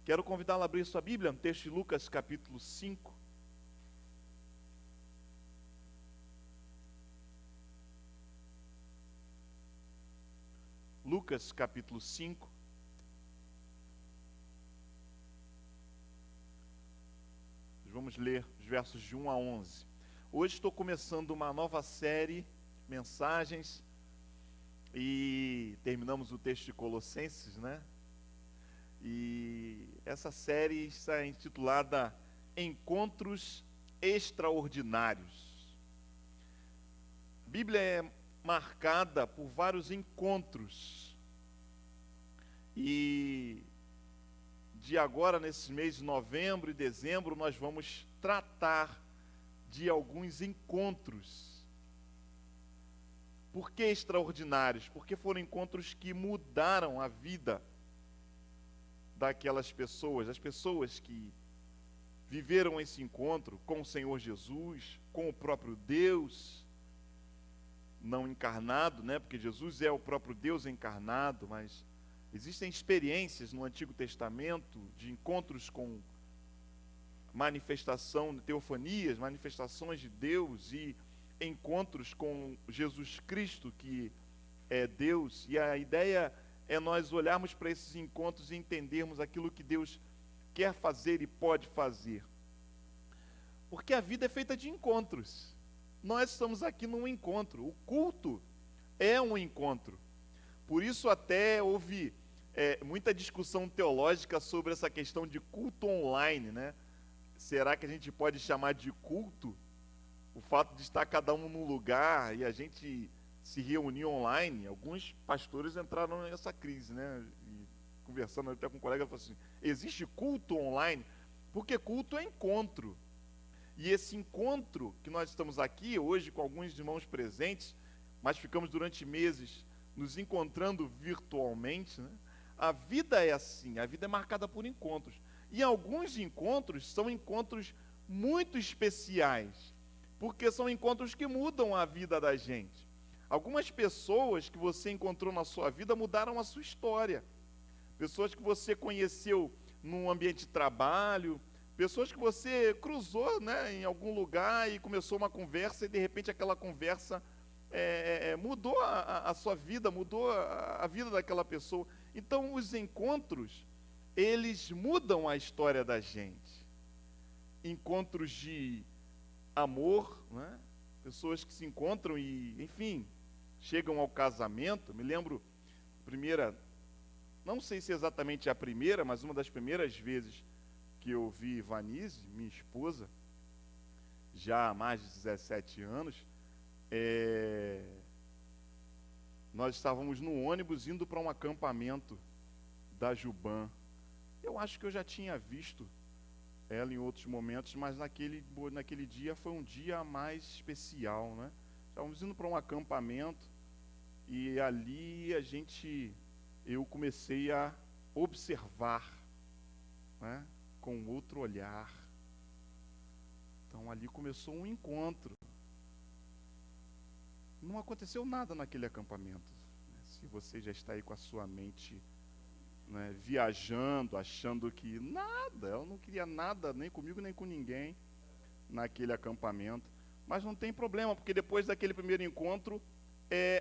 Quero convidá-la a abrir sua Bíblia, no texto de Lucas capítulo 5. Lucas capítulo 5. Vamos ler os versos de 1 a 11. Hoje estou começando uma nova série, mensagens, e terminamos o texto de Colossenses, né? E essa série está intitulada Encontros Extraordinários. A Bíblia é marcada por vários encontros. E de agora, nesses meses de novembro e dezembro, nós vamos tratar de alguns encontros. Por que extraordinários? Porque foram encontros que mudaram a vida daquelas pessoas, as pessoas que viveram esse encontro com o Senhor Jesus, com o próprio Deus, não encarnado, né? Porque Jesus é o próprio Deus encarnado, mas existem experiências no Antigo Testamento de encontros com manifestação de teofanias, manifestações de Deus e encontros com Jesus Cristo, que é Deus. E a ideia é nós olharmos para esses encontros e entendermos aquilo que Deus quer fazer e pode fazer. Porque a vida é feita de encontros. Nós estamos aqui num encontro. O culto é um encontro. Por isso até houve muita discussão teológica sobre essa questão de culto online, né? Será que a gente pode chamar de culto o fato de estar cada um num lugar e a gente se reunir online? Alguns pastores entraram nessa crise, né? E conversando até com um colega, falou assim: existe culto online? Porque culto é encontro. E esse encontro que nós estamos aqui hoje com alguns irmãos presentes, mas ficamos durante meses nos encontrando virtualmente, né? A vida é assim, a vida é marcada por encontros. E alguns encontros são encontros muito especiais, porque são encontros que mudam a vida da gente. Algumas pessoas que você encontrou na sua vida mudaram a sua história. Pessoas que você conheceu num ambiente de trabalho, pessoas que você cruzou, né, em algum lugar e começou uma conversa e de repente aquela conversa mudou a sua vida, mudou a vida daquela pessoa. Então os encontros, eles mudam a história da gente. Encontros de amor, né? Pessoas que se encontram e, enfim, chegam ao casamento. Me lembro, não sei se exatamente a primeira, mas uma das primeiras vezes que eu vi Vanise, minha esposa, já há mais de 17 anos, nós estávamos no ônibus indo para um acampamento da Juban. Eu acho que eu já tinha visto ela em outros momentos, mas naquele dia foi um dia mais especial, né? Estávamos indo para um acampamento e ali eu comecei a observar, né, com outro olhar. Então ali começou um encontro. Não aconteceu nada naquele acampamento, né? Se você já está aí com a sua mente, né, viajando, achando que nada, ela não queria nada, nem comigo, nem com ninguém, naquele acampamento. Mas não tem problema, porque depois daquele primeiro encontro,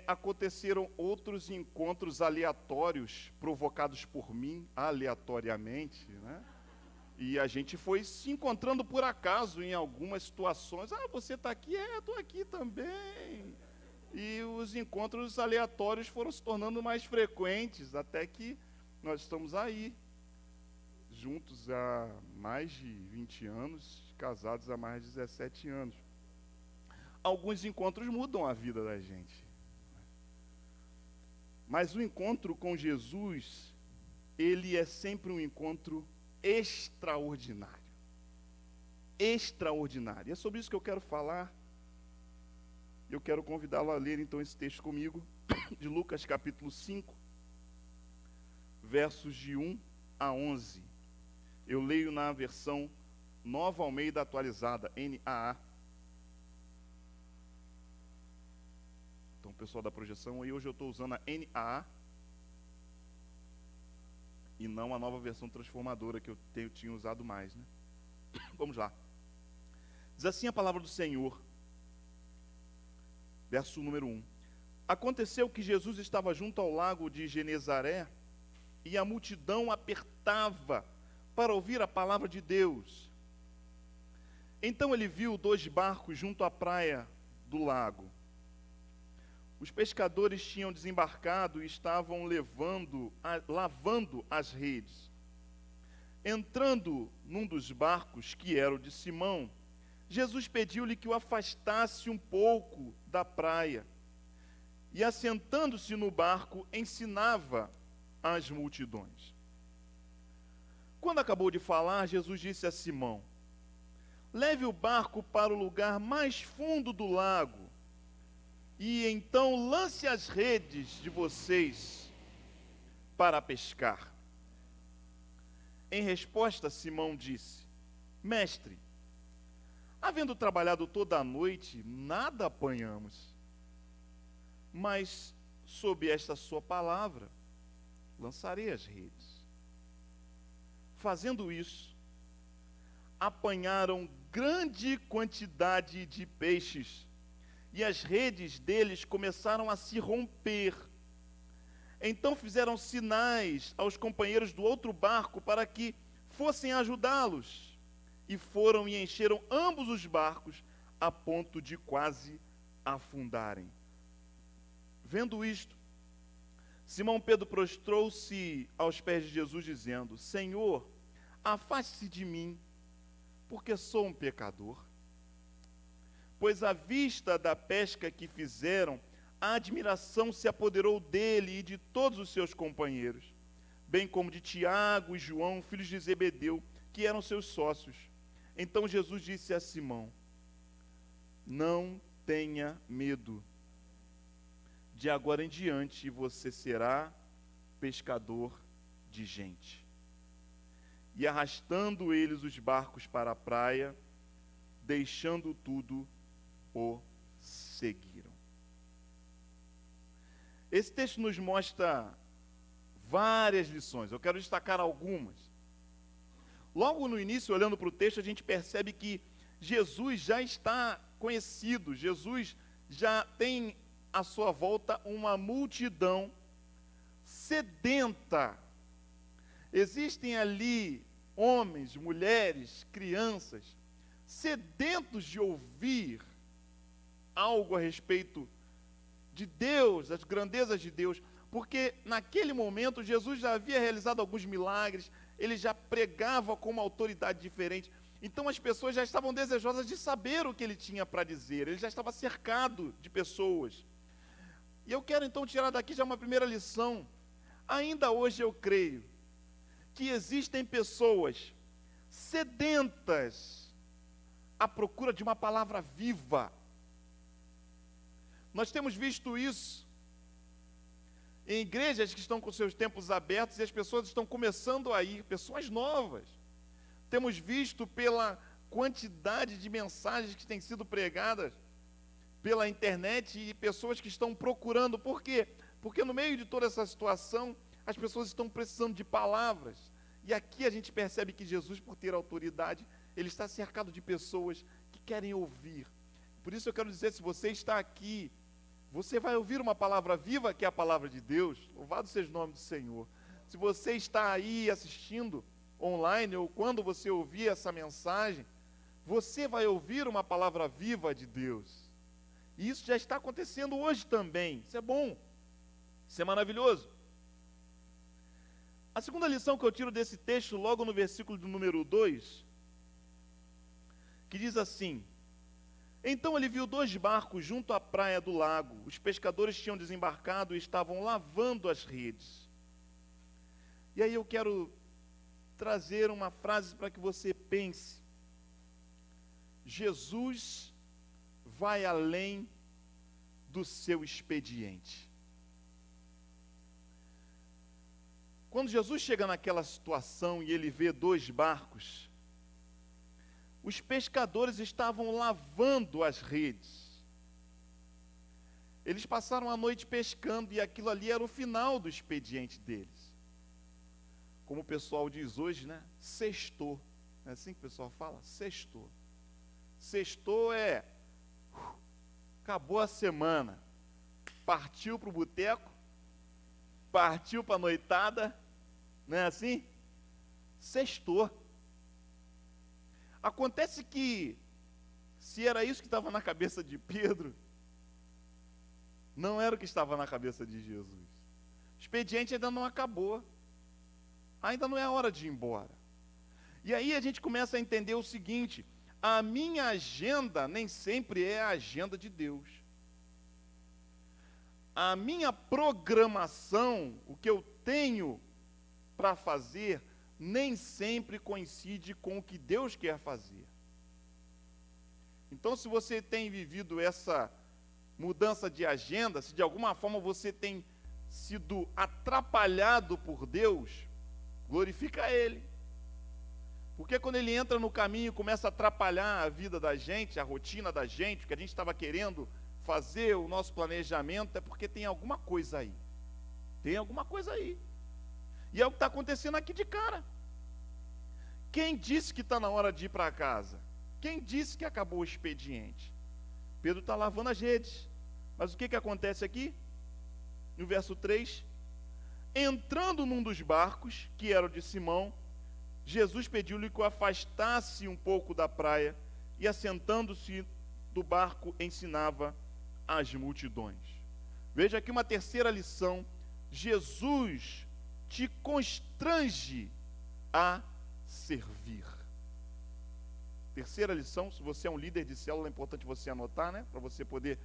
aconteceram outros encontros aleatórios, provocados por mim, aleatoriamente, né? E a gente foi se encontrando por acaso em algumas situações. Ah, você está aqui? Estou aqui também. E os encontros aleatórios foram se tornando mais frequentes, até que nós estamos aí, juntos há mais de 20 anos, casados há mais de 17 anos. Alguns encontros mudam a vida da gente. Mas o encontro com Jesus, ele é sempre um encontro extraordinário. Extraordinário. E é sobre isso que eu quero falar. Eu quero convidá-lo a ler então esse texto comigo, de Lucas capítulo 5, versos de 1 a 11. Eu leio na versão Nova Almeida Atualizada, NAA. Então, pessoal da projeção, aí hoje eu estou usando a NAA. e não a nova versão transformadora que eu tinha usado mais, né? Vamos lá. Diz assim a palavra do Senhor, verso número 1. Aconteceu que Jesus estava junto ao lago de Genezaré, e a multidão apertava para ouvir a palavra de Deus. Então ele viu 2 barcos junto à praia do lago. Os pescadores tinham desembarcado e estavam lavando as redes. Entrando num dos barcos, que era o de Simão, Jesus pediu-lhe que o afastasse um pouco da praia. E assentando-se no barco, ensinava as multidões. Quando acabou de falar, Jesus disse a Simão: leve o barco para o lugar mais fundo do lago, e então lance as redes de vocês para pescar. Em resposta, Simão disse: mestre, havendo trabalhado toda a noite, nada apanhamos. Mas, sob esta sua palavra, lançarei as redes. Fazendo isso, apanharam grande quantidade de peixes, e as redes deles começaram a se romper. Então fizeram sinais aos companheiros do outro barco para que fossem ajudá-los, e foram e encheram ambos os barcos a ponto de quase afundarem. Vendo isto, Simão Pedro prostrou-se aos pés de Jesus, dizendo: Senhor, afaste-se de mim, porque sou um pecador. Pois à vista da pesca que fizeram, a admiração se apoderou dele e de todos os seus companheiros, bem como de Tiago e João, filhos de Zebedeu, que eram seus sócios. Então Jesus disse a Simão: não tenha medo. De agora em diante você será pescador de gente. E arrastando eles os barcos para a praia, deixando tudo, o seguiram. Esse texto nos mostra várias lições. Eu quero destacar algumas. Logo no início, olhando para o texto, a gente percebe que Jesus já está conhecido, Jesus já tem à sua volta uma multidão sedenta. Existem ali homens, mulheres, crianças, sedentos de ouvir algo a respeito de Deus, das grandezas de Deus, porque naquele momento Jesus já havia realizado alguns milagres, ele já pregava com uma autoridade diferente, então as pessoas já estavam desejosas de saber o que ele tinha para dizer, ele já estava cercado de pessoas. E eu quero então tirar daqui já uma primeira lição. Ainda hoje eu creio que existem pessoas sedentas à procura de uma palavra viva. Nós temos visto isso em igrejas que estão com seus templos abertos e as pessoas estão começando a ir, pessoas novas. Temos visto pela quantidade de mensagens que têm sido pregadas pela internet e pessoas que estão procurando. Por quê? Porque no meio de toda essa situação, as pessoas estão precisando de palavras. E aqui a gente percebe que Jesus, por ter autoridade, ele está cercado de pessoas que querem ouvir. Por isso eu quero dizer, se você está aqui, você vai ouvir uma palavra viva, que é a palavra de Deus. Louvado seja o nome do Senhor. Se você está aí assistindo online, ou quando você ouvir essa mensagem, você vai ouvir uma palavra viva de Deus. E isso já está acontecendo hoje também. Isso é bom. Isso é maravilhoso. A segunda lição que eu tiro desse texto, logo no versículo do número 2, que diz assim: então ele viu 2 barcos junto à praia do lago. Os pescadores tinham desembarcado e estavam lavando as redes. E aí eu quero trazer uma frase para que você pense. Jesus vai além do seu expediente. Quando Jesus chega naquela situação e ele vê 2 barcos, os pescadores estavam lavando as redes. Eles passaram a noite pescando e aquilo ali era o final do expediente deles. como o pessoal diz hoje, né? Sextou. Não é assim que o pessoal fala? Sextou. Sextou acabou a semana. Partiu para o boteco, partiu para a noitada, não é assim? Sextou. Acontece que, se era isso que estava na cabeça de Pedro, não era o que estava na cabeça de Jesus. O expediente ainda não acabou. Ainda não é a hora de ir embora. E aí a gente começa a entender o seguinte: a minha agenda nem sempre é a agenda de Deus. A minha programação, o que eu tenho para fazer, nem sempre coincide com o que Deus quer fazer. Então, se você tem vivido essa mudança de agenda, se de alguma forma você tem sido atrapalhado por Deus, glorifica Ele. Porque quando Ele entra no caminho e começa a atrapalhar a vida da gente, a rotina da gente, o que a gente estava querendo fazer, o nosso planejamento, é porque tem alguma coisa aí. Tem alguma coisa aí. E é o que está acontecendo aqui de cara. Quem disse que está na hora de ir para casa? Quem disse que acabou o expediente? Pedro está lavando as redes. Mas o que acontece aqui? No verso 3, entrando num dos barcos, que era o de Simão, Jesus pediu-lhe que o afastasse um pouco da praia, e assentando-se do barco, ensinava as multidões. Veja aqui uma terceira lição: Jesus te constrange a servir. Terceira lição, se você é um líder de célula, é importante você anotar, né? Para você poder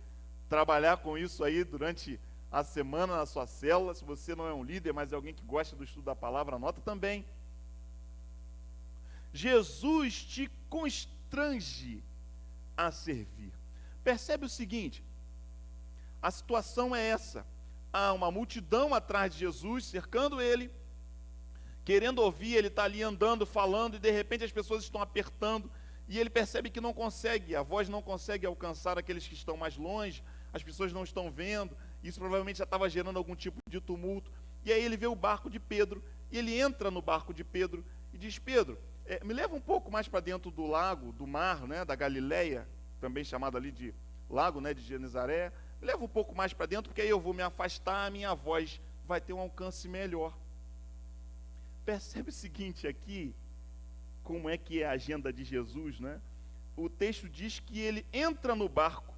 trabalhar com isso aí durante a semana na sua célula. Se você não é um líder, mas é alguém que gosta do estudo da palavra, anota também. Jesus te constrange a servir. Percebe o seguinte: a situação é essa: há uma multidão atrás de Jesus, cercando ele, querendo ouvir. Ele está ali andando, falando, e de repente as pessoas estão apertando, e ele percebe que não consegue, a voz não consegue alcançar aqueles que estão mais longe, as pessoas não estão vendo. Isso provavelmente já estava gerando algum tipo de tumulto. E aí ele vê o barco de Pedro, e ele entra no barco de Pedro e diz: Pedro, me leva um pouco mais para dentro do lago, do mar, né, da Galileia, também chamado ali de lago, né, de Genezaré. Me leva um pouco mais para dentro, porque aí eu vou me afastar, a minha voz vai ter um alcance melhor. Percebe o seguinte aqui, como é que é a agenda de Jesus, né? O texto diz que ele entra no barco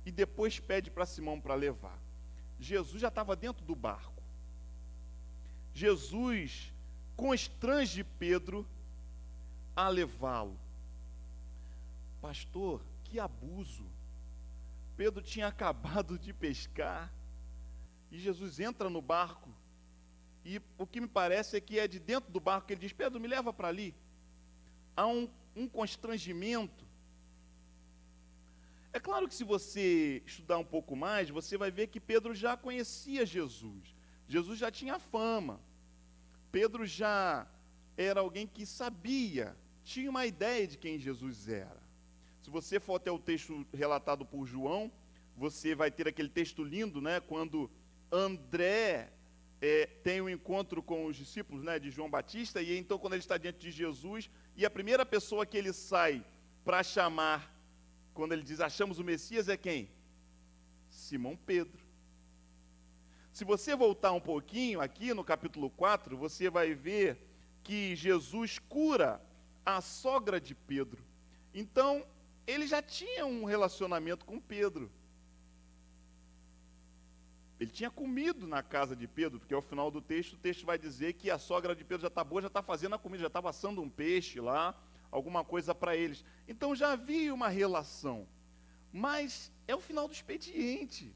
e depois pede para Simão para levar. Jesus já estava dentro do barco. Jesus constrange Pedro a levá-lo. Pastor, que abuso. Pedro tinha acabado de pescar e Jesus entra no barco, e o que me parece é que é de dentro do barco que ele diz: Pedro, me leva para ali. Há um constrangimento. É claro que se você estudar um pouco mais, você vai ver que Pedro já conhecia Jesus. Jesus já tinha fama. Pedro já era alguém que sabia, tinha uma ideia de quem Jesus era. Se você for até o texto relatado por João, você vai ter aquele texto lindo, né, quando André tem um encontro com os discípulos, né, de João Batista, e então quando ele está diante de Jesus, e a primeira pessoa que ele sai para chamar, quando ele diz: achamos o Messias, é quem? Simão Pedro. Se você voltar um pouquinho aqui no capítulo 4, você vai ver que Jesus cura a sogra de Pedro. Então, ele já tinha um relacionamento com Pedro. Ele tinha comido na casa de Pedro, porque ao final do texto, o texto vai dizer que a sogra de Pedro já está boa, já está fazendo a comida, já está assando um peixe lá, alguma coisa para eles. Então já havia uma relação. Mas é o final do expediente.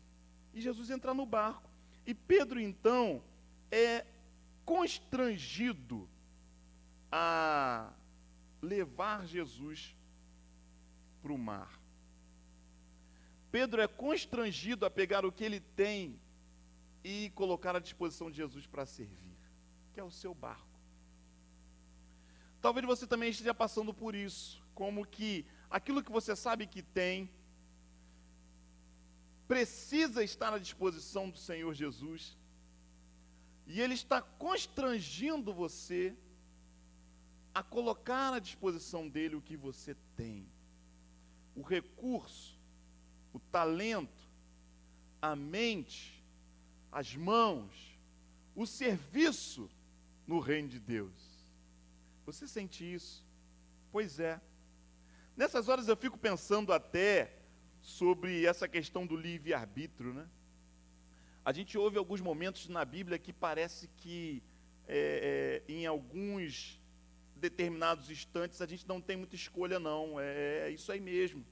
E Jesus entra no barco. E Pedro, então, é constrangido a levar Jesus para o mar. Pedro é constrangido a pegar o que ele tem e colocar à disposição de Jesus para servir, que é o seu barco. Talvez você também esteja passando por isso, como que aquilo que você sabe que tem precisa estar à disposição do Senhor Jesus, E Ele está constrangindo você a colocar à disposição dele o que você tem. O recurso, o talento, a mente, as mãos, o serviço no reino de Deus. Você sente isso? Pois é. Nessas horas eu fico pensando até sobre essa questão do livre-arbítrio, né? A gente ouve alguns momentos na Bíblia que parece que em alguns determinados instantes a gente não tem muita escolha não, é isso aí mesmo.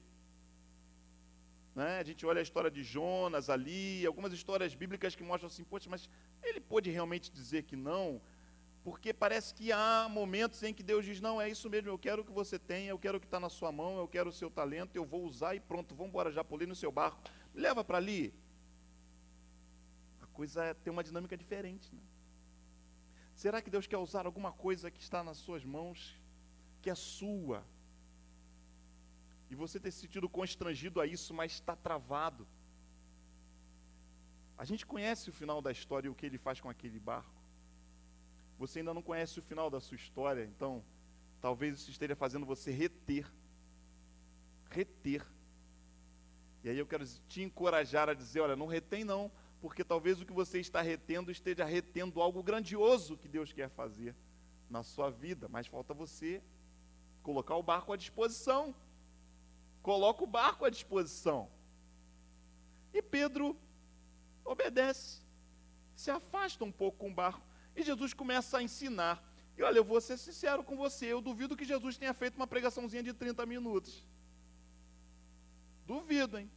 Né? A gente olha a história de Jonas ali, algumas histórias bíblicas que mostram assim, poxa, mas ele pôde realmente dizer que não? Porque parece que há momentos em que Deus diz, não, é isso mesmo, eu quero o que você tem, eu quero o que está na sua mão, eu quero o seu talento, eu vou usar e pronto, vamos embora, já pulei no seu barco, me leva para ali. A coisa tem uma dinâmica diferente, né? Será que Deus quer usar alguma coisa que está nas suas mãos, que é sua? E você ter se sentido constrangido a isso, mas está travado. A gente conhece o final da história e o que ele faz com aquele barco. Você ainda não conhece o final da sua história, então talvez isso esteja fazendo você reter. Reter. E aí eu quero te encorajar a dizer, olha, não retém não, porque talvez o que você está retendo esteja retendo algo grandioso que Deus quer fazer na sua vida, mas falta você colocar o barco à disposição. Coloca o barco à disposição. E Pedro obedece, se afasta um pouco com o barco, e Jesus começa a ensinar. E olha, eu vou ser sincero com você, eu duvido que Jesus tenha feito uma pregaçãozinha de 30 minutos. Duvido, hein?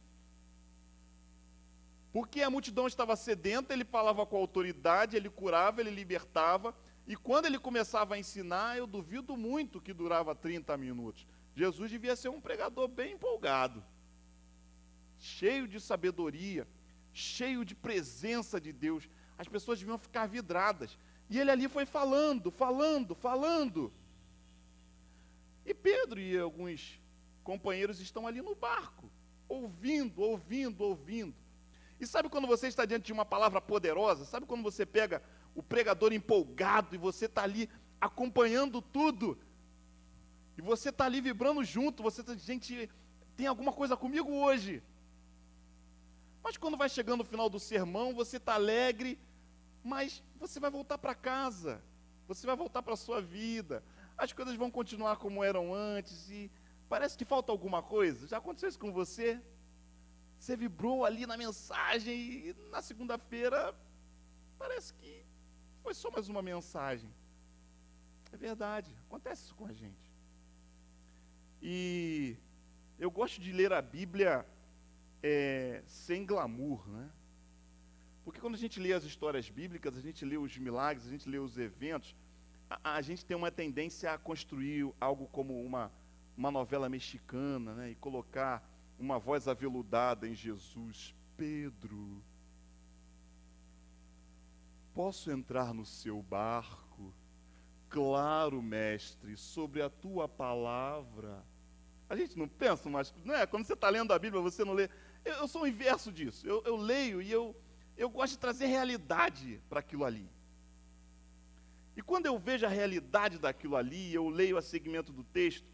Porque a multidão estava sedenta, ele falava com autoridade, ele curava, ele libertava, e quando ele começava a ensinar, eu duvido muito que durava 30 minutos. Jesus devia ser um pregador bem empolgado, cheio de sabedoria, cheio de presença de Deus. As pessoas deviam ficar vidradas. E ele ali foi falando. E Pedro e alguns companheiros estão ali no barco, ouvindo. E sabe quando você está diante de uma palavra poderosa? Sabe quando você pega o pregador empolgado e você está ali acompanhando tudo? E você está ali vibrando junto, você está, gente, tem alguma coisa comigo hoje. Mas quando vai chegando no final do sermão, você está alegre, mas você vai voltar para casa, você vai voltar para a sua vida, as coisas vão continuar como eram antes, e parece que falta alguma coisa. Já aconteceu isso com você? Você vibrou ali na mensagem, e na segunda-feira, parece que foi só mais uma mensagem. É verdade, acontece isso com a gente. E eu gosto de ler a Bíblia sem glamour, né? Porque quando a gente lê as histórias bíblicas, a gente lê os milagres, a gente lê os eventos, a gente tem uma tendência a construir algo como uma novela mexicana, né? E colocar uma voz aveludada em Jesus. Pedro, posso entrar no seu barco? Claro, mestre, sobre a tua palavra. A gente não pensa, mas não é? Quando você está lendo a Bíblia, você não lê. Eu sou o inverso disso. Eu leio e eu gosto de trazer realidade para aquilo ali. E quando eu vejo a realidade daquilo ali, eu leio a segmento do texto,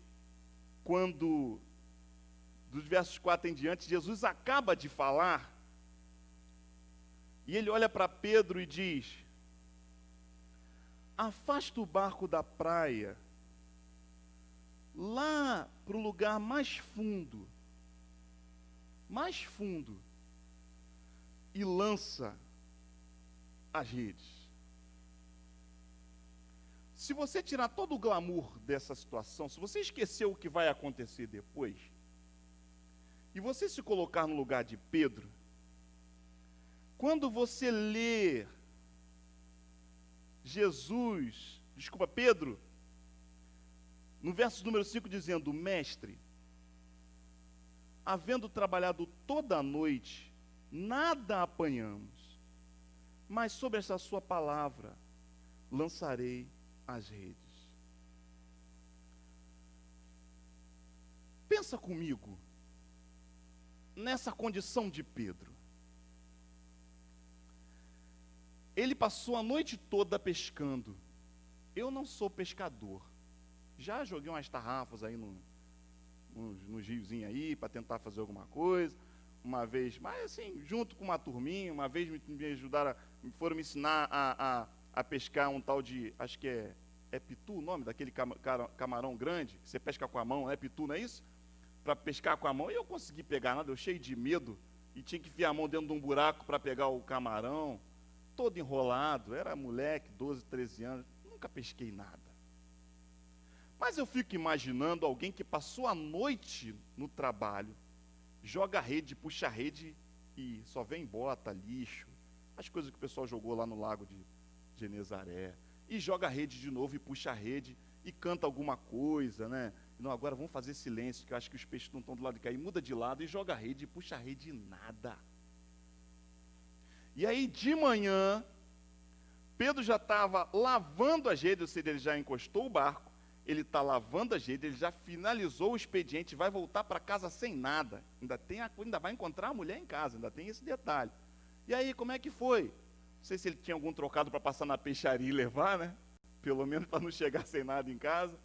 quando, dos versos 4 em diante, Jesus acaba de falar, e ele olha para Pedro e diz: afasta o barco da praia, lá para o lugar mais fundo, e lança as redes. Se você tirar todo o glamour dessa situação, se você esquecer o que vai acontecer depois, e você se colocar no lugar de Pedro, quando você lê Pedro, no verso número 5, dizendo: mestre, havendo trabalhado toda a noite, nada apanhamos, mas sobre essa sua palavra lançarei as redes. Pensa comigo nessa condição de Pedro. ele passou a noite toda pescando. Eu não sou pescador. Já joguei umas tarrafas aí nos riozinhos aí, para tentar fazer alguma coisa. Uma vez, mas assim, junto com uma turminha, uma vez me ajudaram, foram me ensinar a pescar um tal de, acho que é pitu o nome, daquele camarão grande, que você pesca com a mão, é pitu, não é isso? Para pescar com a mão, e eu consegui pegar nada, eu cheio de medo, e tinha que enfiar a mão dentro de um buraco para pegar o camarão, todo enrolado, era moleque, 12, 13 anos, nunca pesquei nada. Mas eu fico imaginando alguém que passou a noite no trabalho, joga a rede, puxa a rede e só vem bota, lixo, as coisas que o pessoal jogou lá no lago de Genezaré, e joga a rede de novo e puxa a rede e canta alguma coisa, né? Não, agora vamos fazer silêncio, que eu acho que os peixes não estão do lado de cá, e muda de lado e joga a rede e puxa a rede e nada. E aí de manhã, Pedro já estava lavando as redes, ou seja, ele já encostou o barco, ele está lavando as redes, ele já finalizou o expediente, vai voltar para casa sem nada. Ainda vai encontrar a mulher em casa, ainda tem esse detalhe. E aí, como é que foi? Não sei se ele tinha algum trocado para passar na peixaria e levar, né? Pelo menos para não chegar sem nada em casa.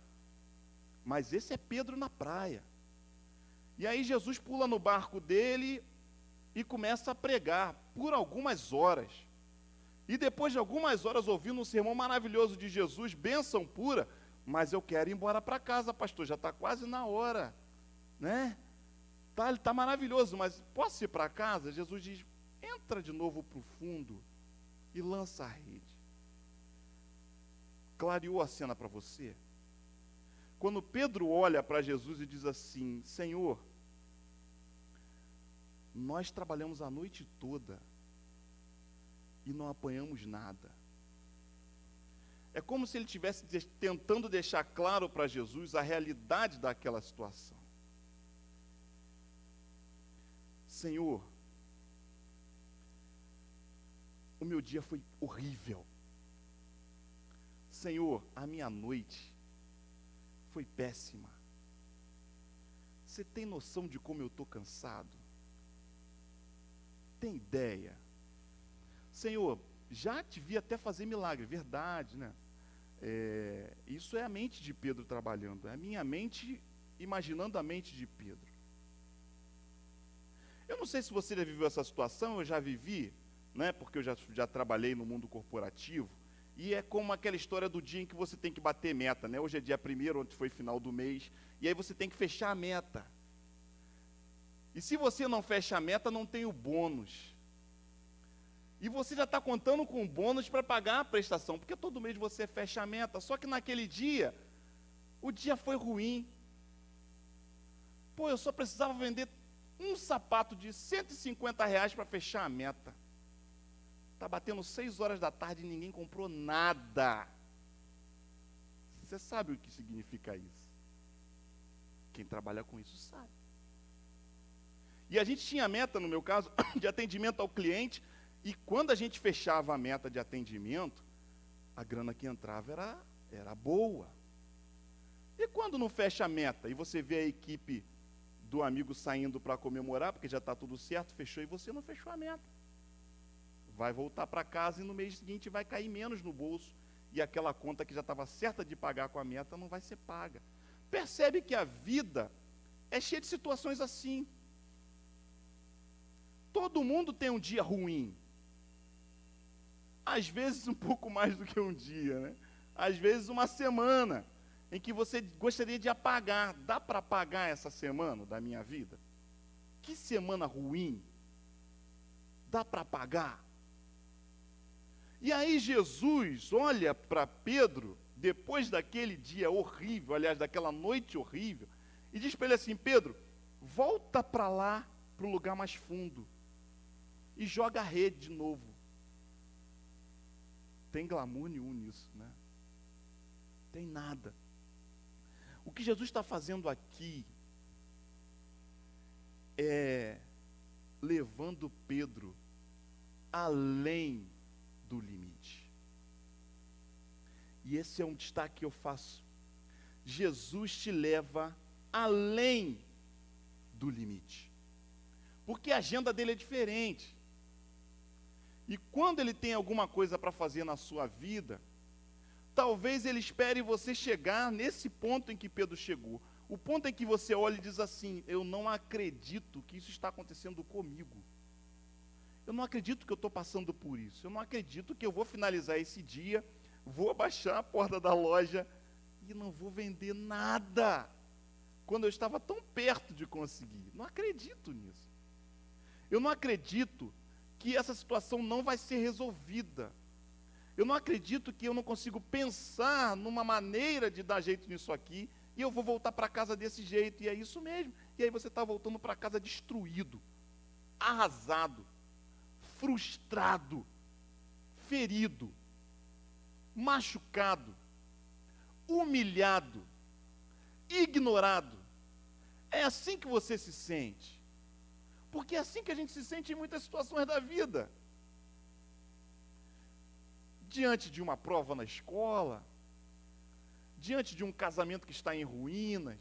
Mas esse é Pedro na praia. E aí Jesus pula no barco dele e começa a pregar por algumas horas. E depois de algumas horas ouvindo um sermão maravilhoso de Jesus, bênção pura, mas eu quero ir embora para casa, pastor, já está quase na hora, né? Tá maravilhoso, mas posso ir para casa? Jesus diz, entra de novo para o fundo e lança a rede. Clareou a cena para você? Quando Pedro olha para Jesus e diz assim, Senhor, nós trabalhamos a noite toda e não apanhamos nada. É como se ele estivesse tentando deixar claro para Jesus a realidade daquela situação. Senhor, o meu dia foi horrível. Senhor, a minha noite foi péssima. Você tem noção de como eu estou cansado? Tem ideia? Senhor, já te vi até fazer milagre, verdade, né? Isso é a mente de Pedro trabalhando, é a minha mente imaginando a mente de Pedro. Eu não sei se você já viveu essa situação, eu já vivi, né? Porque eu já trabalhei no mundo corporativo, e é como aquela história do dia em que você tem que bater meta, né? Hoje é dia 1º, ontem foi final do mês, e aí você tem que fechar a meta. E se você não fecha a meta, não tem o bônus. E você já está contando com o bônus para pagar a prestação, porque todo mês você fecha a meta. Só que naquele dia, o dia foi ruim. Pô, eu só precisava vender um sapato de R$ 150 para fechar a meta. Está batendo 6 horas da tarde e ninguém comprou nada. Você sabe o que significa isso? Quem trabalha com isso sabe. E a gente tinha meta, no meu caso, de atendimento ao cliente, e quando a gente fechava a meta de atendimento, a grana que entrava era boa. E quando não fecha a meta, e você vê a equipe do amigo saindo para comemorar, porque já está tudo certo, fechou, e você não fechou a meta. Vai voltar para casa e no mês seguinte vai cair menos no bolso, e aquela conta que já estava certa de pagar com a meta não vai ser paga. Percebe que a vida é cheia de situações assim. Todo mundo tem um dia ruim. Às vezes um pouco mais do que um dia, né? Às vezes uma semana, em que você gostaria de apagar. Dá para apagar essa semana da minha vida? Que semana ruim. Dá para apagar? E aí Jesus olha para Pedro, depois daquele dia horrível, aliás, daquela noite horrível, e diz para ele assim, Pedro, volta para lá, para o lugar mais fundo, e joga a rede de novo. Tem glamour nenhum nisso, né? Tem nada. O que Jesus está fazendo aqui é levando Pedro além do limite. E esse é um destaque que eu faço. Jesus te leva além do limite. Porque a agenda dele é diferente. E quando ele tem alguma coisa para fazer na sua vida, talvez ele espere você chegar nesse ponto em que Pedro chegou. O ponto em que você olha e diz assim: eu não acredito que isso está acontecendo comigo. Eu não acredito que eu estou passando por isso. Eu não acredito que eu vou finalizar esse dia, vou abaixar a porta da loja e não vou vender nada. Quando eu estava tão perto de conseguir. Não acredito nisso. Eu não acredito que essa situação não vai ser resolvida. Eu não acredito que eu não consigo pensar numa maneira de dar jeito nisso aqui e eu vou voltar para casa desse jeito. E é isso mesmo. E aí você está voltando para casa destruído, arrasado, frustrado, ferido, machucado, humilhado, ignorado. É assim que você se sente. Porque é assim que a gente se sente em muitas situações da vida. Diante de uma prova na escola, diante de um casamento que está em ruínas,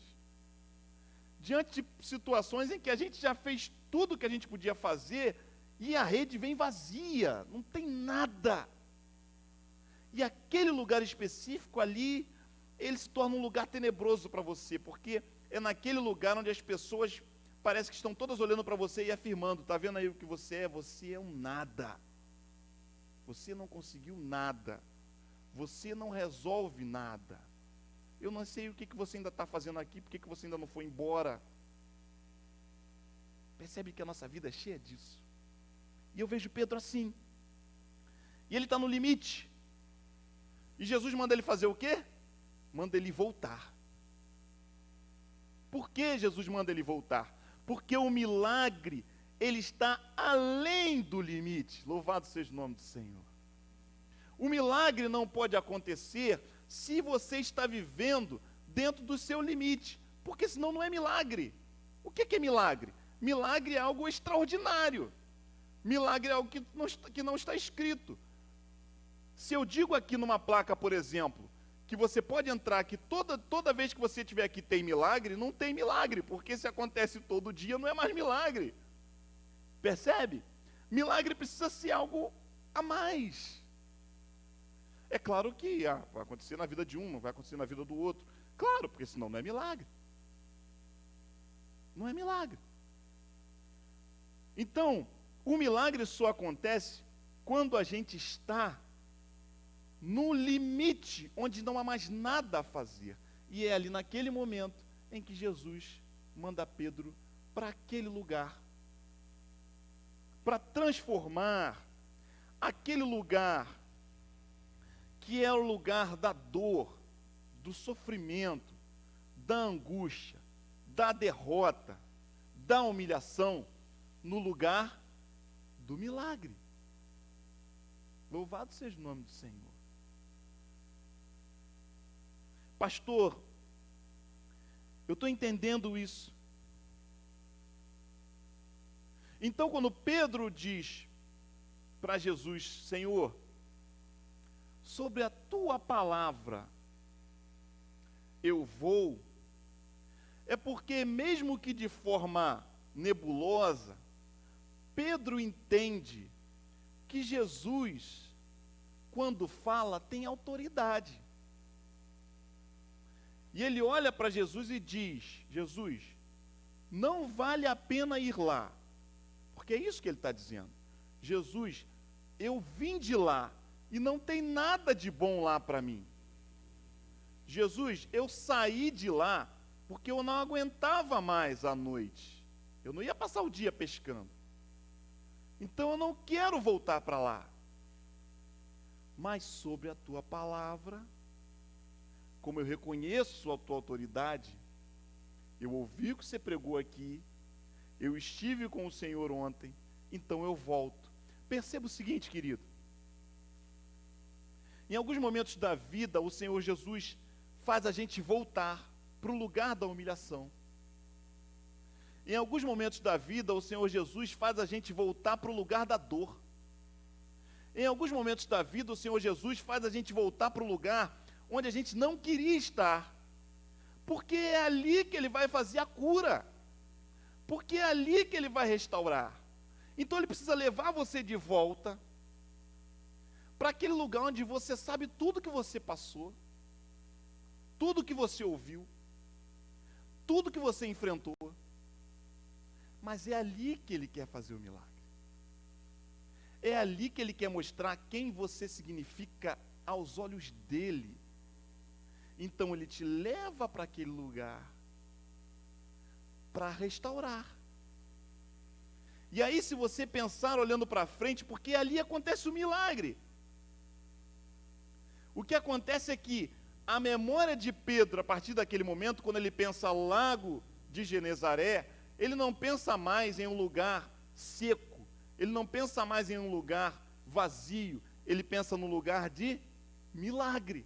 diante de situações em que a gente já fez tudo o que a gente podia fazer e a rede vem vazia, não tem nada. E aquele lugar específico ali, ele se torna um lugar tenebroso para você, porque é naquele lugar onde as pessoas parece que estão todas olhando para você e afirmando: está vendo aí o que você é um nada. Você não conseguiu nada. Você não resolve nada. Eu não sei o que você ainda está fazendo aqui, por que você ainda não foi embora. Percebe que a nossa vida é cheia disso. E eu vejo Pedro assim. E ele está no limite. E Jesus manda ele fazer o quê? Manda ele voltar. Por que Jesus manda ele voltar? Porque o milagre, ele está além do limite. Louvado seja o nome do Senhor. O milagre não pode acontecer se você está vivendo dentro do seu limite, porque senão não é milagre. O que é milagre? Milagre é algo extraordinário. Milagre é algo que não está escrito. Se eu digo aqui numa placa, por exemplo, que você pode entrar aqui, toda vez que você estiver aqui tem milagre, não tem milagre, porque se acontece todo dia, não é mais milagre. Percebe? Milagre precisa ser algo a mais. É claro que vai acontecer na vida de um, não vai acontecer na vida do outro. Claro, porque senão não é milagre. Não é milagre. Então, o milagre só acontece quando a gente está no limite, onde não há mais nada a fazer. E é ali naquele momento em que Jesus manda Pedro para aquele lugar, para transformar aquele lugar que é o lugar da dor, do sofrimento, da angústia, da derrota, da humilhação, no lugar do milagre. Louvado seja o nome do Senhor. Pastor, eu estou entendendo isso. Então, quando Pedro diz para Jesus: Senhor, sobre a tua palavra eu vou, é porque, mesmo que de forma nebulosa, Pedro entende que Jesus, quando fala, tem autoridade. E ele olha para Jesus e diz: Jesus, não vale a pena ir lá. Porque é isso que ele está dizendo. Jesus, eu vim de lá e não tem nada de bom lá para mim. Jesus, eu saí de lá porque eu não aguentava mais a noite. Eu não ia passar o dia pescando. Então eu não quero voltar para lá. Mas sobre a tua palavra, como eu reconheço a tua autoridade, eu ouvi o que você pregou aqui, eu estive com o Senhor ontem, então eu volto. Perceba o seguinte, querido. Em alguns momentos da vida, o Senhor Jesus faz a gente voltar para o lugar da humilhação. Em alguns momentos da vida, o Senhor Jesus faz a gente voltar para o lugar da dor. Em alguns momentos da vida, o Senhor Jesus faz a gente voltar para o lugar onde a gente não queria estar, porque é ali que Ele vai fazer a cura, porque é ali que Ele vai restaurar. Então Ele precisa levar você de volta para aquele lugar onde você sabe tudo que você passou, tudo que você ouviu, tudo que você enfrentou, mas é ali que Ele quer fazer o milagre. É ali que Ele quer mostrar quem você significa aos olhos dEle. Então Ele te leva para aquele lugar para restaurar. E aí, se você pensar olhando para frente, porque ali acontece o milagre. O que acontece é que a memória de Pedro, a partir daquele momento, quando ele pensa Lago de Genezaré, ele não pensa mais em um lugar seco, ele não pensa mais em um lugar vazio, ele pensa num lugar de milagre.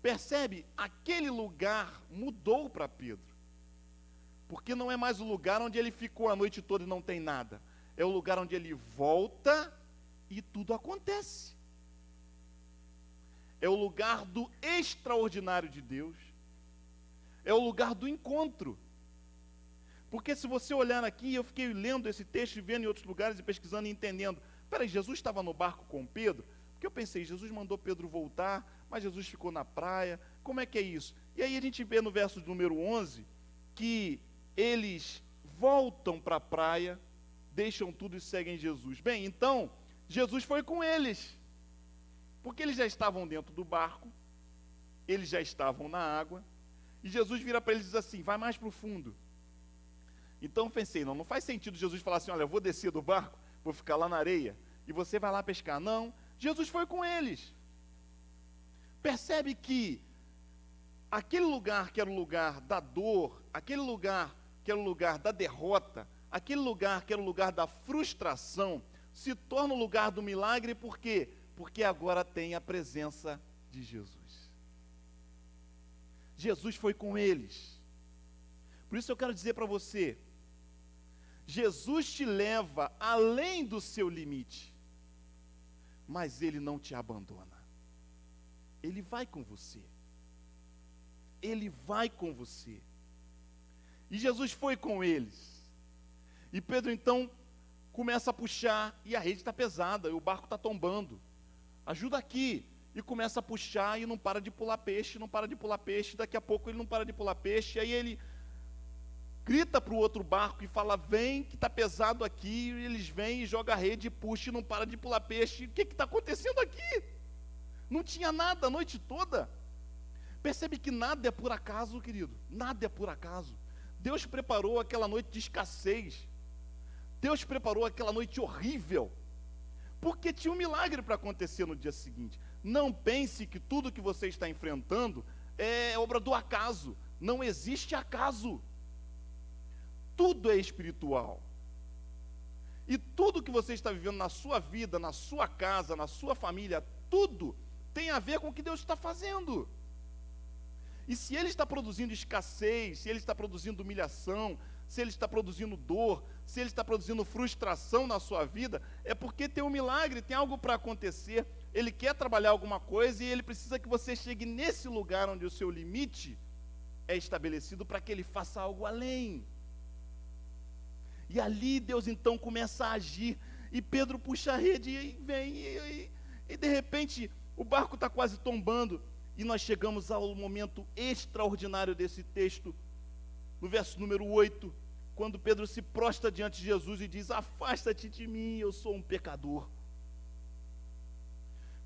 Percebe? Aquele lugar mudou para Pedro, porque não é mais o lugar onde ele ficou a noite toda e não tem nada, é o lugar onde ele volta e tudo acontece. É o lugar do extraordinário de Deus, é o lugar do encontro. Porque se você olhar aqui, eu fiquei lendo esse texto e vendo em outros lugares e pesquisando e entendendo, peraí, Jesus estava no barco com Pedro? Porque eu pensei, Jesus mandou Pedro voltar, mas Jesus ficou na praia, como é que é isso? E aí a gente vê no verso número 11, que eles voltam para a praia, deixam tudo e seguem Jesus. Bem, então, Jesus foi com eles, porque eles já estavam dentro do barco, eles já estavam na água, e Jesus vira para eles e diz assim, vai mais para o fundo. Então eu pensei, não faz sentido Jesus falar assim, olha, eu vou descer do barco, vou ficar lá na areia, e você vai lá pescar. Não, Jesus foi com eles. Percebe que aquele lugar que era o lugar da dor, aquele lugar que era o lugar da derrota, aquele lugar que era o lugar da frustração, se torna o lugar do milagre, por quê? Porque agora tem a presença de Jesus. Jesus foi com eles. Por isso eu quero dizer para você, Jesus te leva além do seu limite, mas Ele não te abandona. Ele vai com você. Ele vai com você. E Jesus foi com eles. E Pedro então começa a puxar, e a rede está pesada, e o barco está tombando. Ajuda aqui. E começa a puxar e não para de pular peixe, não para de pular peixe, daqui a pouco ele não para de pular peixe, aí ele grita para o outro barco e fala, vem que está pesado aqui, e eles vêm e jogam a rede e puxam e não para de pular peixe. O que está acontecendo aqui? Não tinha nada a noite toda. Percebe que nada é por acaso, querido, nada é por acaso. Deus preparou aquela noite de escassez, Deus preparou aquela noite horrível, porque tinha um milagre para acontecer no dia seguinte. Não pense que tudo que você está enfrentando é obra do acaso, não existe acaso. Tudo é espiritual. E tudo que você está vivendo na sua vida, na sua casa, na sua família, tudo tem a ver com o que Deus está fazendo. E se Ele está produzindo escassez, se Ele está produzindo humilhação, se Ele está produzindo dor, se Ele está produzindo frustração na sua vida, é porque tem um milagre, tem algo para acontecer. Ele quer trabalhar alguma coisa e Ele precisa que você chegue nesse lugar onde o seu limite é estabelecido para que Ele faça algo além. E ali Deus então começa a agir, e Pedro puxa a rede e vem, e de repente o barco está quase tombando, e nós chegamos ao momento extraordinário desse texto, no verso número 8, quando Pedro se prostra diante de Jesus e diz, afasta-te de mim, eu sou um pecador.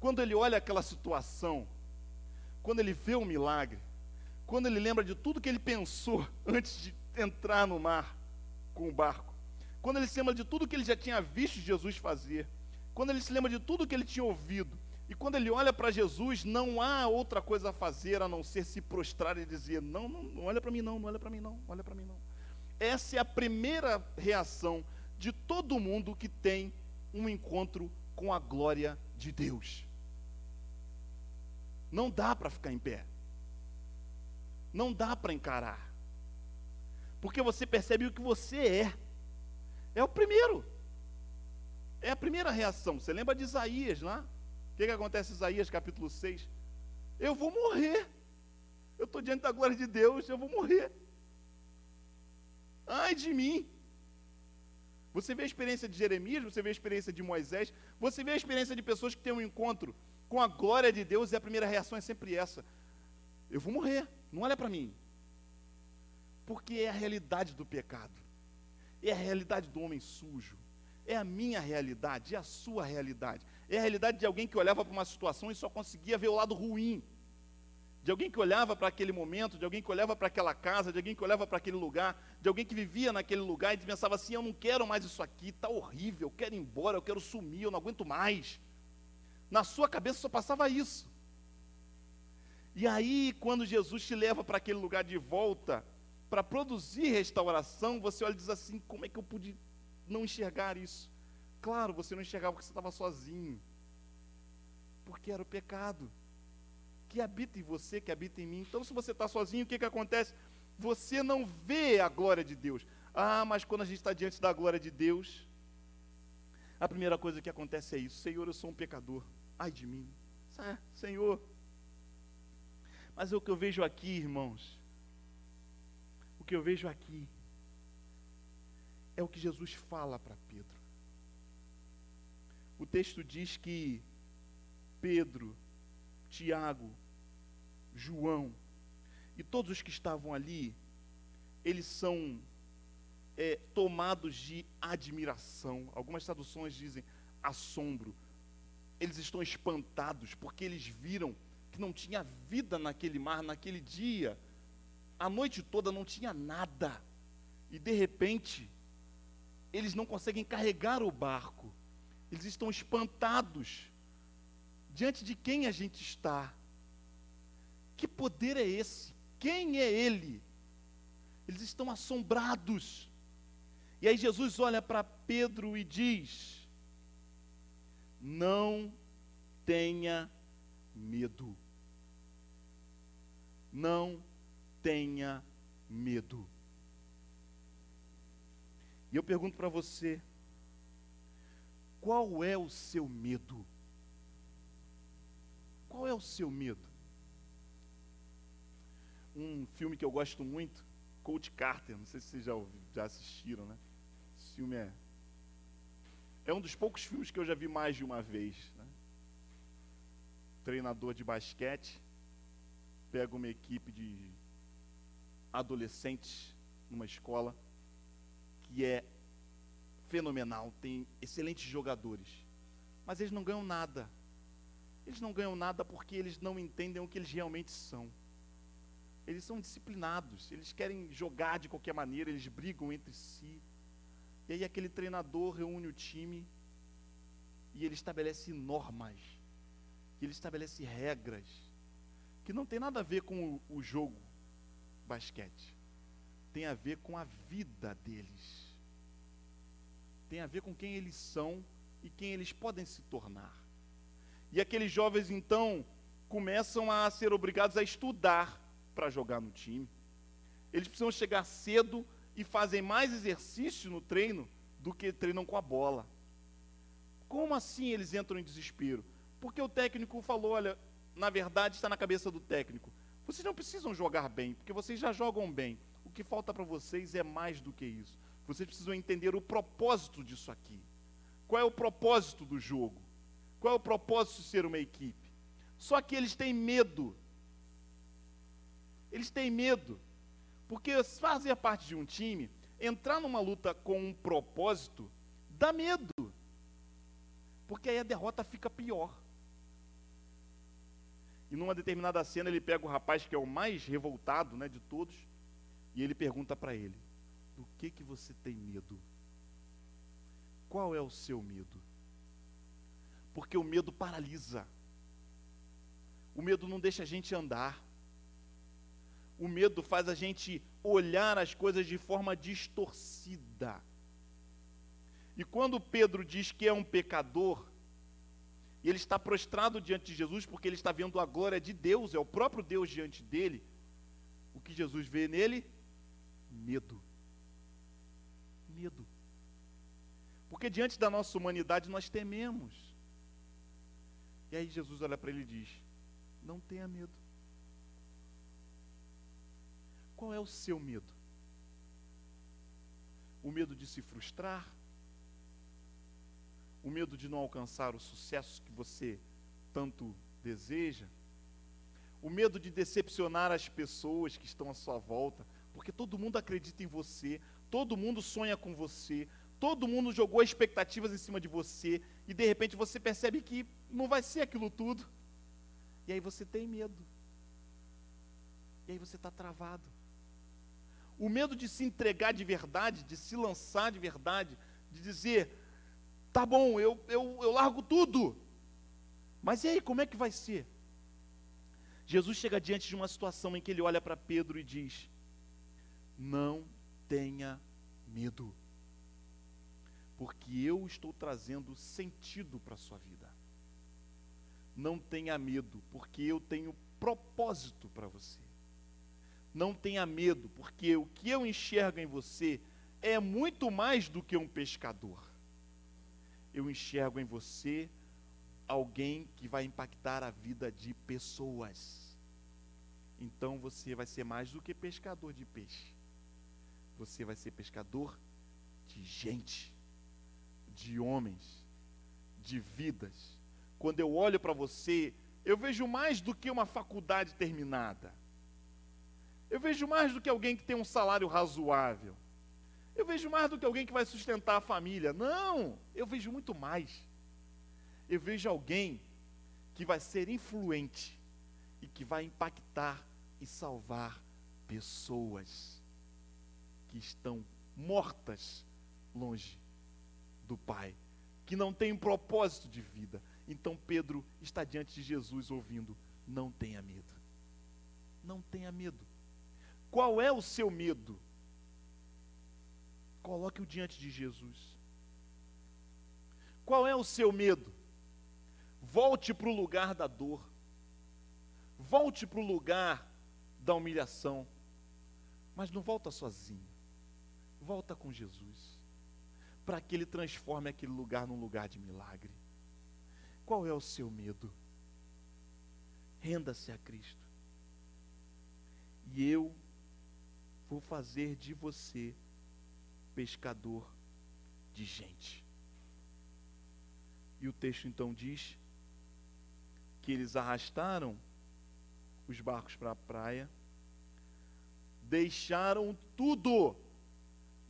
Quando ele olha aquela situação, quando ele vê o milagre, quando ele lembra de tudo que ele pensou antes de entrar no mar com o barco, quando ele se lembra de tudo que ele já tinha visto Jesus fazer, quando ele se lembra de tudo que ele tinha ouvido, e quando ele olha para Jesus, não há outra coisa a fazer a não ser se prostrar e dizer, não olha para mim não, não olha para mim não, não olha para mim não. Essa é a primeira reação de todo mundo que tem um encontro com a glória de Deus. Não dá para ficar em pé, não dá para encarar, porque você percebe o que você é o primeiro, é a primeira reação. Você lembra de Isaías lá? O que acontece em Isaías capítulo 6? Eu vou morrer, eu estou diante da glória de Deus, eu vou morrer, ai de mim. Você vê a experiência de Jeremias, você vê a experiência de Moisés, você vê a experiência de pessoas que têm um encontro com a glória de Deus e a primeira reação é sempre essa: eu vou morrer, não olha para mim. Porque é a realidade do pecado, é a realidade do homem sujo, é a minha realidade, é a sua realidade, é a realidade de alguém que olhava para uma situação e só conseguia ver o lado ruim, de alguém que olhava para aquele momento, de alguém que olhava para aquela casa, de alguém que olhava para aquele lugar, de alguém que vivia naquele lugar e pensava assim: eu não quero mais isso aqui, está horrível, eu quero ir embora, eu quero sumir, eu não aguento mais. Na sua cabeça só passava isso. E aí, quando Jesus te leva para aquele lugar de volta, para produzir restauração, você olha e diz assim: como é que eu pude não enxergar isso? Claro, você não enxergava porque você estava sozinho, porque era o pecado que habita em você, que habita em mim. Então, se você está sozinho, o que acontece? Você não vê a glória de Deus. Ah, mas quando a gente está diante da glória de Deus, a primeira coisa que acontece é isso: Senhor, eu sou um pecador, ai de mim, Senhor. Mas o que eu vejo aqui, irmãos, o que eu vejo aqui é o que Jesus fala para Pedro. O texto diz que Pedro, Tiago, João e todos os que estavam ali, eles são tomados de admiração. Algumas traduções dizem assombro. Eles estão espantados porque eles viram que não tinha vida naquele mar, naquele dia. A noite toda não tinha nada. E de repente, eles não conseguem carregar o barco. Eles estão espantados. Diante de quem a gente está? Que poder é esse? Quem é ele? Eles estão assombrados. E aí Jesus olha para Pedro e diz: não tenha medo. Não tenha medo. E eu pergunto para você: qual é o seu medo? Qual é o seu medo? Um filme que eu gosto muito, Coach Carter, não sei se vocês já assistiram, né? Esse filme é um dos poucos filmes que eu já vi mais de uma vez, né? Treinador de basquete pega uma equipe de adolescentes numa escola que é fenomenal, tem excelentes jogadores, mas eles não ganham nada. Eles não ganham nada porque eles não entendem o que eles realmente são. Eles são disciplinados, eles querem jogar de qualquer maneira, eles brigam entre si. E aí aquele treinador reúne o time e ele estabelece normas, ele estabelece regras, que não tem nada a ver com o jogo basquete, tem a ver com a vida deles, tem a ver com quem eles são e quem eles podem se tornar. E aqueles jovens então começam a ser obrigados a estudar para jogar no time. Eles precisam chegar cedo e fazem mais exercício no treino do que treinam com a bola. Como assim eles entram em desespero? Porque o técnico falou: olha, na verdade está na cabeça do técnico, vocês não precisam jogar bem, porque vocês já jogam bem. O que falta para vocês é mais do que isso. Vocês precisam entender o propósito disso aqui. Qual é o propósito do jogo? Qual é o propósito de ser uma equipe? Só que eles têm medo. Eles têm medo. Porque fazer parte de um time, entrar numa luta com um propósito, dá medo. Porque aí a derrota fica pior. E numa determinada cena ele pega o rapaz que é o mais revoltado, né, de todos, e ele pergunta para ele: do que você tem medo? Qual é o seu medo? Porque o medo paralisa. O medo não deixa a gente andar. O medo faz a gente olhar as coisas de forma distorcida. E quando Pedro diz que é um pecador, e ele está prostrado diante de Jesus porque ele está vendo a glória de Deus, é o próprio Deus diante dele, o que Jesus vê nele? Medo. Medo. Porque diante da nossa humanidade nós tememos. E aí Jesus olha para ele e diz: não tenha medo. Qual é o seu medo? O medo de se frustrar? O medo de não alcançar o sucesso que você tanto deseja, o medo de decepcionar as pessoas que estão à sua volta, porque todo mundo acredita em você, todo mundo sonha com você, todo mundo jogou expectativas em cima de você, e de repente você percebe que não vai ser aquilo tudo, e aí você tem medo, e aí você está travado. O medo de se entregar de verdade, de se lançar de verdade, de dizer, tá bom, eu largo tudo, mas e aí, como é que vai ser? Jesus chega diante de uma situação em que ele olha para Pedro e diz, não tenha medo, porque eu estou trazendo sentido para a sua vida. Não tenha medo, porque eu tenho propósito para você. Não tenha medo, porque o que eu enxergo em você é muito mais do que um pescador. Eu enxergo em você alguém que vai impactar a vida de pessoas. Então você vai ser mais do que pescador de peixe. Você vai ser pescador de gente, de homens, de vidas. Quando eu olho para você, eu vejo mais do que uma faculdade terminada. Eu vejo mais do que alguém que tem um salário razoável. Eu vejo mais do que alguém que vai sustentar a família. Não, eu vejo muito mais. Eu vejo alguém que vai ser influente e que vai impactar e salvar pessoas que estão mortas longe do Pai, que não têm um propósito de vida. Então Pedro está diante de Jesus ouvindo, não tenha medo. Não tenha medo. Qual é o seu medo? Coloque-o diante de Jesus. Qual é o seu medo? Volte para o lugar da dor. Volte para o lugar da humilhação. Mas não volta sozinho. Volta com Jesus. Para que Ele transforme aquele lugar num lugar de milagre. Qual é o seu medo? Renda-se a Cristo. E eu vou fazer de você pescador de gente. E o texto então diz que eles arrastaram os barcos para a praia, deixaram tudo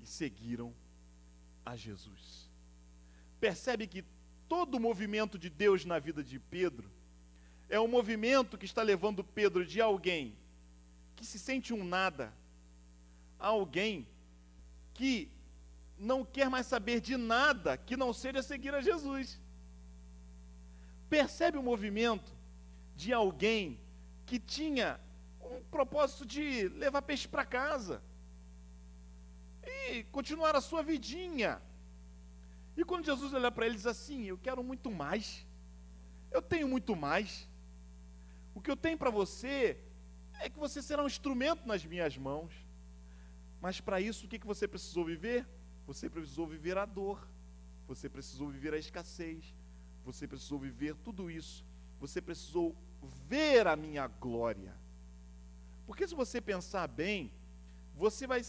e seguiram a Jesus. Percebe que todo o movimento de Deus na vida de Pedro é um movimento que está levando Pedro de alguém que se sente um nada, a alguém que não quer mais saber de nada que não seja seguir a Jesus. Percebe o movimento de alguém que tinha um propósito de levar peixe para casa e continuar a sua vidinha. E quando Jesus olha para ele, diz assim, eu quero muito mais, eu tenho muito mais. O que eu tenho para você é que você será um instrumento nas minhas mãos. Mas para isso, o que você precisou viver? Você precisou viver a dor, você precisou viver a escassez, você precisou viver tudo isso, você precisou ver a minha glória. Porque se você pensar bem, você vai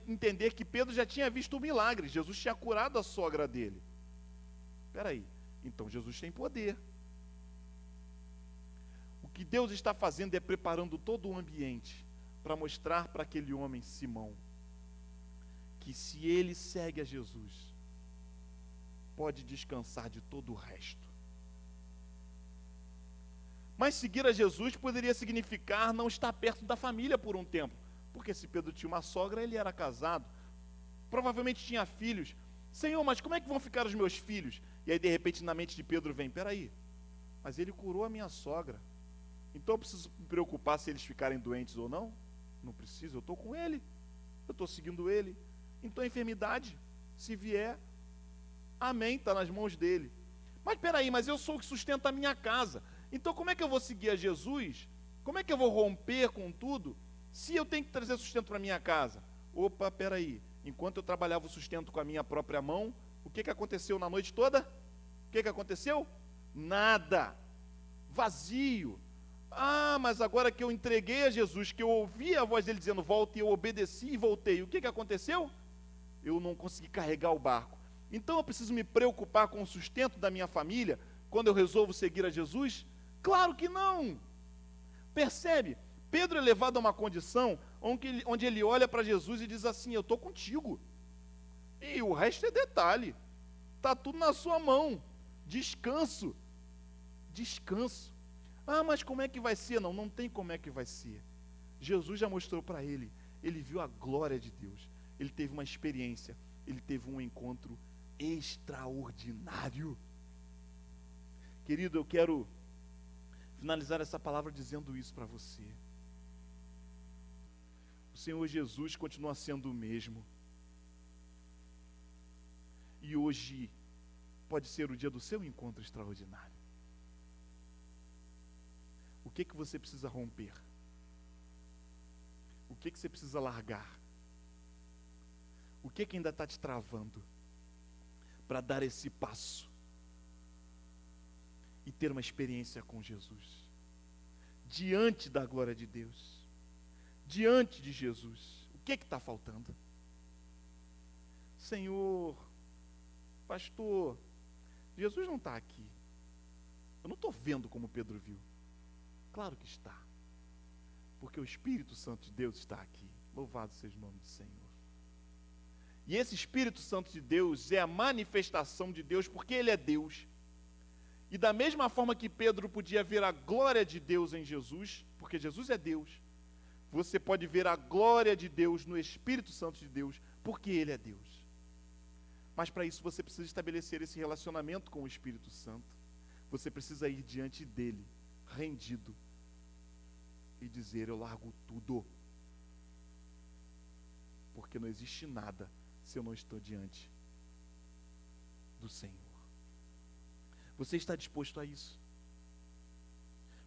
entender que Pedro já tinha visto o milagre, Jesus tinha curado a sogra dele. Espera aí, então Jesus tem poder. O que Deus está fazendo é preparando todo o ambiente para mostrar para aquele homem, Simão, que se ele segue a Jesus, pode descansar de todo o resto. Mas seguir a Jesus poderia significar não estar perto da família por um tempo, porque se Pedro tinha uma sogra, ele era casado, provavelmente tinha filhos. Senhor, mas como é que vão ficar os meus filhos? E aí de repente na mente de Pedro vem, peraí, mas ele curou a minha sogra, então eu preciso me preocupar se eles ficarem doentes ou não? Não preciso, eu estou com ele, eu estou seguindo ele. Então a enfermidade, se vier, amém, está nas mãos dele. Mas peraí, mas eu sou o que sustenta a minha casa. Então como é que eu vou seguir a Jesus? Como é que eu vou romper com tudo, se eu tenho que trazer sustento para a minha casa? Opa, peraí, enquanto eu trabalhava o sustento com a minha própria mão, o que aconteceu na noite toda? O que aconteceu? Nada, vazio. Ah, mas agora que eu entreguei a Jesus, que eu ouvi a voz dele dizendo volta, e eu obedeci e voltei, o que aconteceu? Eu não consegui carregar o barco. Então eu preciso me preocupar com o sustento da minha família, quando eu resolvo seguir a Jesus? Claro que não. Percebe? Pedro é levado a uma condição onde ele olha para Jesus e diz assim: eu estou contigo. E o resto é detalhe. Está tudo na sua mão. Descanso. Descanso. Ah, mas como é que vai ser? Não, não tem como é que vai ser. Jesus já mostrou para ele. Ele viu a glória de Deus. Ele teve uma experiência. Ele teve um encontro extraordinário. Querido, eu quero finalizar essa palavra dizendo isso para você. O Senhor Jesus continua sendo o mesmo. E hoje pode ser o dia do seu encontro extraordinário. O que você precisa romper? O que você precisa largar? O que ainda está te travando para dar esse passo e ter uma experiência com Jesus? Diante da glória de Deus, diante de Jesus, o que está faltando? Senhor, pastor, Jesus não está aqui. Eu não estou vendo como Pedro viu. Claro que está, porque o Espírito Santo de Deus está aqui. Louvado seja o nome do Senhor. E esse Espírito Santo de Deus é a manifestação de Deus, porque Ele é Deus. E da mesma forma que Pedro podia ver a glória de Deus em Jesus, porque Jesus é Deus, você pode ver a glória de Deus no Espírito Santo de Deus, porque Ele é Deus. Mas para isso você precisa estabelecer esse relacionamento com o Espírito Santo. Você precisa ir diante dEle, rendido, e dizer: eu largo tudo, porque não existe nada se eu não estou diante do Senhor. Você está disposto a isso?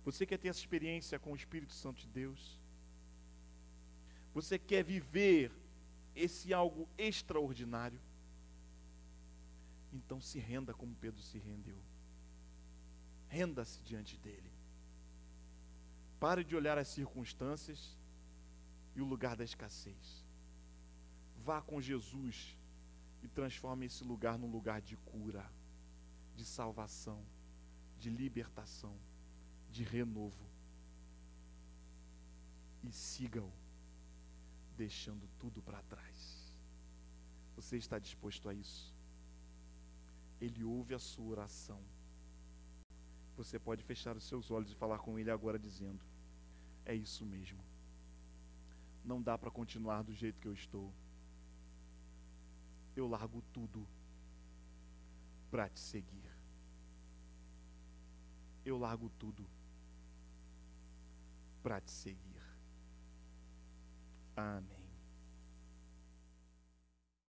Você quer ter essa experiência com o Espírito Santo de Deus? Você quer viver esse algo extraordinário? Então se renda como Pedro se rendeu. Renda-se diante dele. Pare de olhar as circunstâncias e o lugar da escassez. Vá com Jesus e transforme esse lugar num lugar de cura, de salvação, de libertação, de renovo. E siga-o, deixando tudo para trás. Você está disposto a isso? Ele ouve a sua oração. Você pode fechar os seus olhos e falar com Ele agora dizendo: é isso mesmo. Não dá para continuar do jeito que eu estou. Eu largo tudo para te seguir. Eu largo tudo para te seguir. Amém.